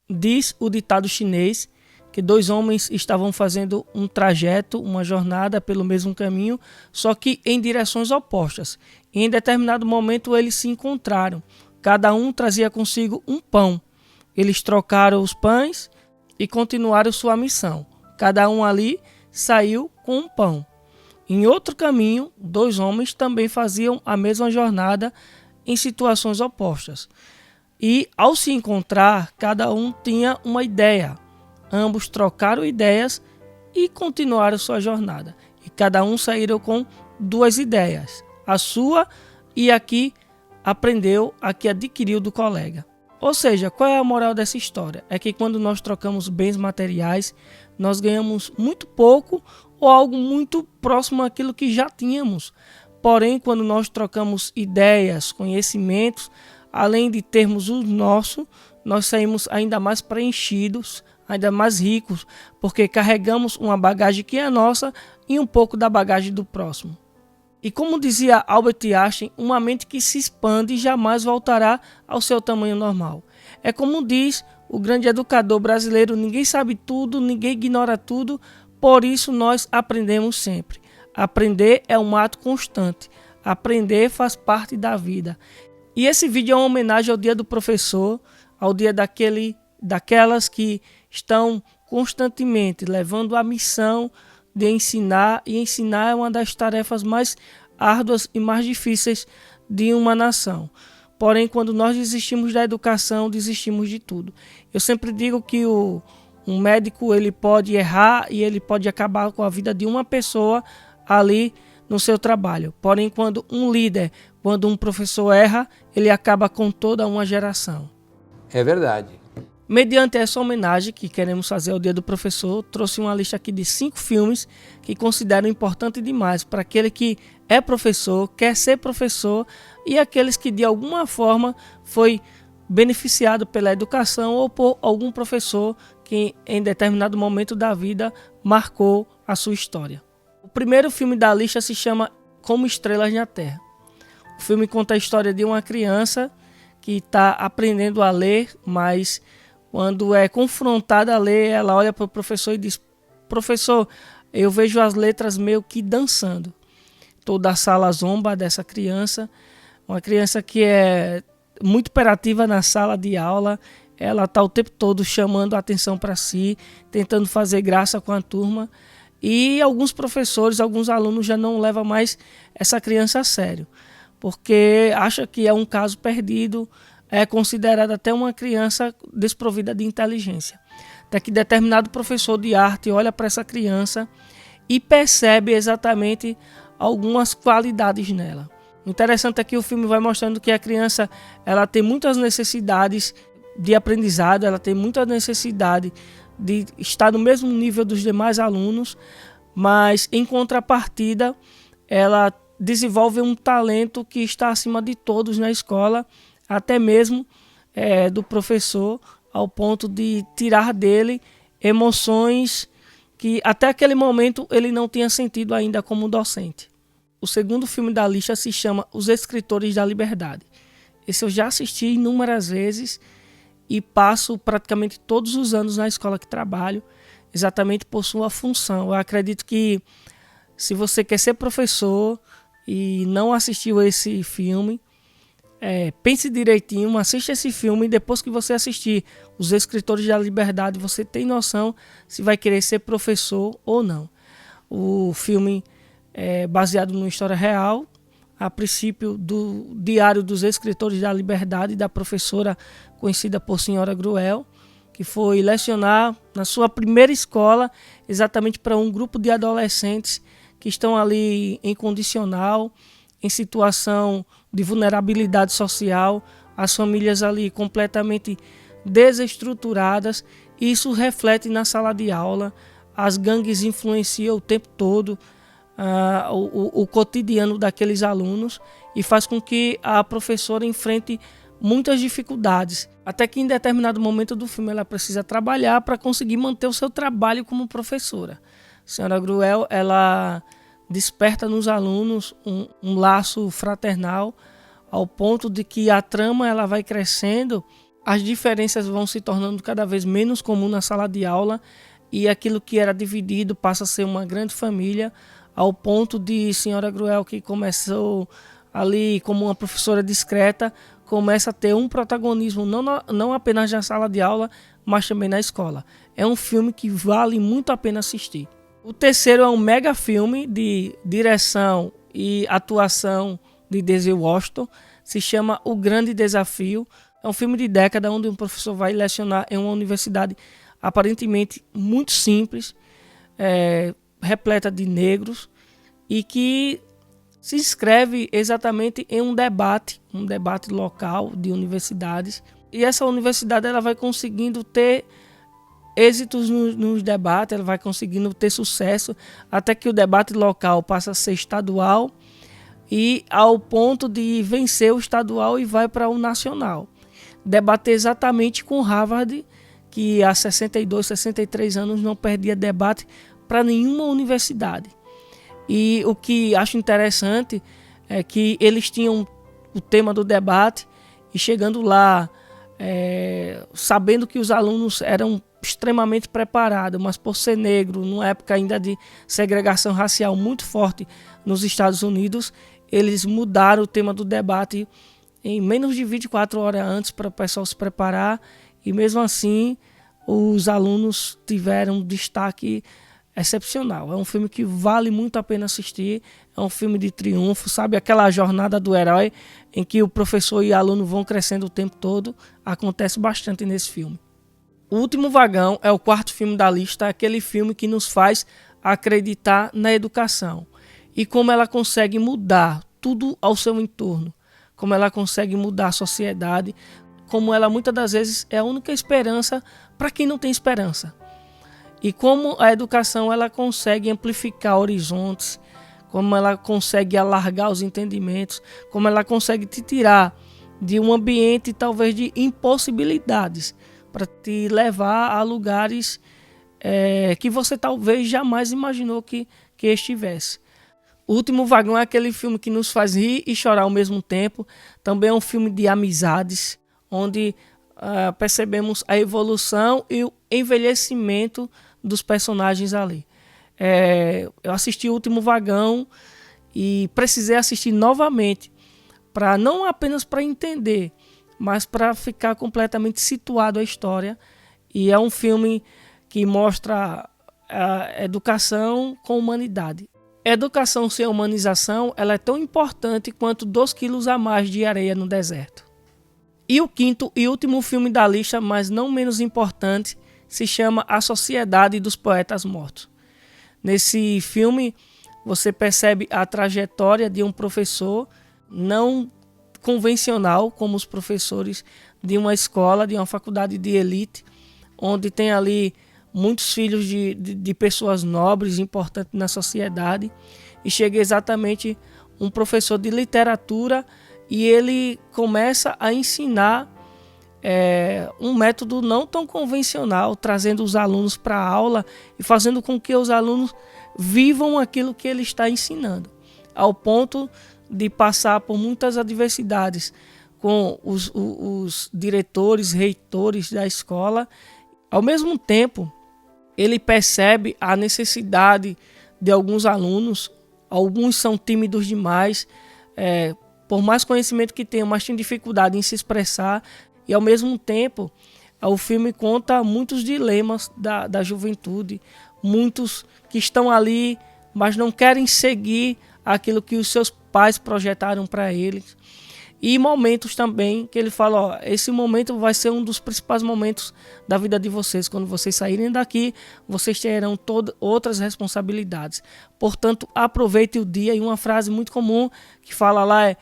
Diz o ditado chinês que dois homens estavam fazendo um trajeto, uma jornada pelo mesmo caminho, só que em direções opostas. E em determinado momento eles se encontraram. Cada um trazia consigo um pão. Eles trocaram os pães e continuaram sua missão. Cada um ali saiu com um pão. Em outro caminho, dois homens também faziam a mesma jornada em situações opostas. E ao se encontrar, cada um tinha uma ideia. Ambos trocaram ideias e continuaram sua jornada. E cada um saíram com duas ideias. A sua e a que aprendeu, a que adquiriu do colega. Ou seja, qual é a moral dessa história? É que quando nós trocamos bens materiais, nós ganhamos muito pouco ou algo muito próximo àquilo que já tínhamos. Porém, quando nós trocamos ideias, conhecimentos, além de termos o nosso, nós saímos ainda mais preenchidos, ainda mais ricos, porque carregamos uma bagagem que é nossa e um pouco da bagagem do próximo. E como dizia Albert Einstein, uma mente que se expande jamais voltará ao seu tamanho normal. É como diz o grande educador brasileiro: ninguém sabe tudo, ninguém ignora tudo, por isso nós aprendemos sempre. Aprender é um ato constante, aprender faz parte da vida. E esse vídeo é uma homenagem ao dia do professor, ao dia daquelas que estão constantemente levando a missão de ensinar, e ensinar é uma das tarefas mais árduas e mais difíceis de uma nação. Porém, quando nós desistimos da educação, desistimos de tudo. Eu sempre digo que um médico ele pode errar e ele pode acabar com a vida de uma pessoa ali no seu trabalho. Porém, quando um líder, quando um professor erra, ele acaba com toda uma geração. É verdade. Mediante essa homenagem que queremos fazer ao Dia do Professor, trouxe uma lista aqui de 5 filmes que considero importante demais para aquele que é professor, quer ser professor e aqueles que de alguma forma foi beneficiado pela educação ou por algum professor que em determinado momento da vida marcou a sua história. O primeiro filme da lista se chama Como Estrelas na Terra. O filme conta a história de uma criança que está aprendendo a ler, mas quando é confrontada a ler, ela olha para o professor e diz: professor, eu vejo as letras meio que dançando. Toda a sala zomba dessa criança, uma criança que é muito hiperativa na sala de aula, ela está o tempo todo chamando a atenção para si, tentando fazer graça com a turma, e alguns professores, alguns alunos já não levam mais essa criança a sério, porque acha que é um caso perdido, é considerada até uma criança desprovida de inteligência. Até que determinado professor de arte olha para essa criança e percebe exatamente algumas qualidades nela. O interessante é que o filme vai mostrando que a criança ela tem muitas necessidades de aprendizado, ela tem muita necessidade de estar no mesmo nível dos demais alunos, mas em contrapartida ela desenvolve um talento que está acima de todos na escola, até mesmo do professor, ao ponto de tirar dele emoções que até aquele momento ele não tinha sentido ainda como docente. O segundo filme da lista se chama Os Escritores da Liberdade. Esse eu já assisti inúmeras vezes e passo praticamente todos os anos na escola que trabalho, exatamente por sua função. Eu acredito que se você quer ser professor e não assistiu esse filme, pense direitinho, assista esse filme e depois que você assistir Os Escritores da Liberdade, você tem noção se vai querer ser professor ou não. O filme é baseado numa história real, a princípio do Diário dos Escritores da Liberdade, da professora conhecida por Senhora Gruel, que foi lecionar na sua primeira escola exatamente para um grupo de adolescentes que estão ali em condicional, em situação de vulnerabilidade social, as famílias ali completamente desestruturadas, e isso reflete na sala de aula, as gangues influenciam o tempo todo o cotidiano daqueles alunos e faz com que a professora enfrente muitas dificuldades, até que em determinado momento do filme ela precisa trabalhar para conseguir manter o seu trabalho como professora. A senhora Gruel, ela desperta nos alunos um laço fraternal, ao ponto de que a trama ela vai crescendo as diferenças vão se tornando cada vez menos comum na sala de aula e aquilo que era dividido passa a ser uma grande família, ao ponto de Senhora Gruel, que começou ali como uma professora discreta, começa a ter um protagonismo não apenas na sala de aula, mas também na escola. É um filme que vale muito a pena assistir. O terceiro é um mega filme de direção e atuação de Denzel Washington, se chama O Grande Desafio. É um filme de década onde um professor vai lecionar em uma universidade aparentemente muito simples, repleta de negros, e que se inscreve exatamente em um debate local de universidades. E essa universidade ela vai conseguindo ter êxitos nos debates, ela vai conseguindo ter sucesso, até que o debate local passa a ser estadual e ao ponto de vencer o estadual e vai para o nacional. Debater exatamente com Harvard, que há 62, 63 anos não perdia debate para nenhuma universidade. E o que acho interessante é que eles tinham o tema do debate e chegando lá, sabendo que os alunos eram extremamente preparados, mas por ser negro, numa época ainda de segregação racial muito forte nos Estados Unidos, eles mudaram o tema do debate em menos de 24 horas antes para o pessoal se preparar, e mesmo assim os alunos tiveram um destaque excepcional. É um filme que vale muito a pena assistir, é um filme de triunfo, sabe? Aquela jornada do herói em que o professor e o aluno vão crescendo o tempo todo, acontece bastante nesse filme. O Último Vagão é o quarto filme da lista, aquele filme que nos faz acreditar na educação e como ela consegue mudar tudo ao seu entorno, como ela consegue mudar a sociedade, como ela muitas das vezes é a única esperança para quem não tem esperança. E como a educação ela consegue amplificar horizontes, como ela consegue alargar os entendimentos, como ela consegue te tirar de um ambiente talvez de impossibilidades, para te levar a lugares que você talvez jamais imaginou que estivesse. O Último Vagão é aquele filme que nos faz rir e chorar ao mesmo tempo. Também é um filme de amizades, onde percebemos a evolução e o envelhecimento dos personagens ali. Eu assisti O Último Vagão e precisei assistir novamente, não apenas para entender, mas para ficar completamente situado a história. E é um filme que mostra a educação com humanidade. A educação sem humanização ela é tão importante quanto 2 quilos a mais de areia no deserto. E o quinto e último filme da lista, mas não menos importante, se chama A Sociedade dos Poetas Mortos. Nesse filme, você percebe a trajetória de um professor não convencional, como os professores de uma escola, de uma faculdade de elite, onde tem ali muitos filhos de pessoas nobres, importantes na sociedade, e chega exatamente um professor de literatura e ele começa a ensinar um método não tão convencional, trazendo os alunos para a aula e fazendo com que os alunos vivam aquilo que ele está ensinando, ao ponto de passar por muitas adversidades com os diretores, reitores da escola. Ao mesmo tempo, ele percebe a necessidade de alguns alunos, alguns são tímidos demais, por mais conhecimento que tenham, mas têm dificuldade em se expressar, e ao mesmo tempo o filme conta muitos dilemas da juventude, muitos que estão ali, mas não querem seguir aquilo que os seus pais projetaram para eles. E momentos também que ele fala, esse momento vai ser um dos principais momentos da vida de vocês. Quando vocês saírem daqui, vocês terão outras responsabilidades. Portanto, aproveite o dia. E uma frase muito comum que fala lá é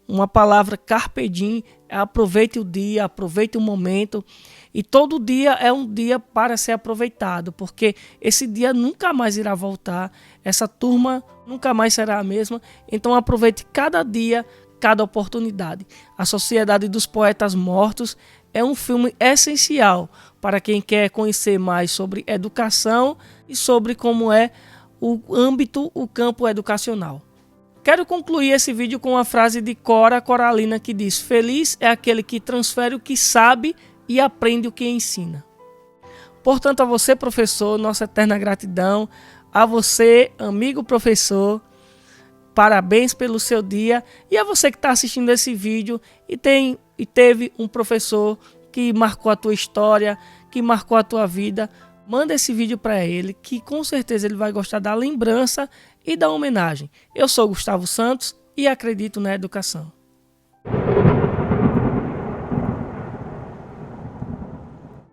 uma palavra carpe diem, aproveite o dia, aproveite o momento. E todo dia é um dia para ser aproveitado, porque esse dia nunca mais irá voltar, essa turma nunca mais será a mesma. Então aproveite cada dia, cada oportunidade. A Sociedade dos Poetas Mortos é um filme essencial para quem quer conhecer mais sobre educação e sobre como é o campo educacional. Quero concluir esse vídeo com uma frase de Cora Coralina que diz: feliz é aquele que transfere o que sabe e aprende o que ensina. Portanto, a você, professor, nossa eterna gratidão. A você, amigo professor, parabéns pelo seu dia. E a você que está assistindo esse vídeo e teve um professor que marcou a tua história, que marcou a tua vida, manda esse vídeo para ele, que com certeza ele vai gostar da lembrança e da homenagem. Eu sou Gustavo Santos e acredito na educação.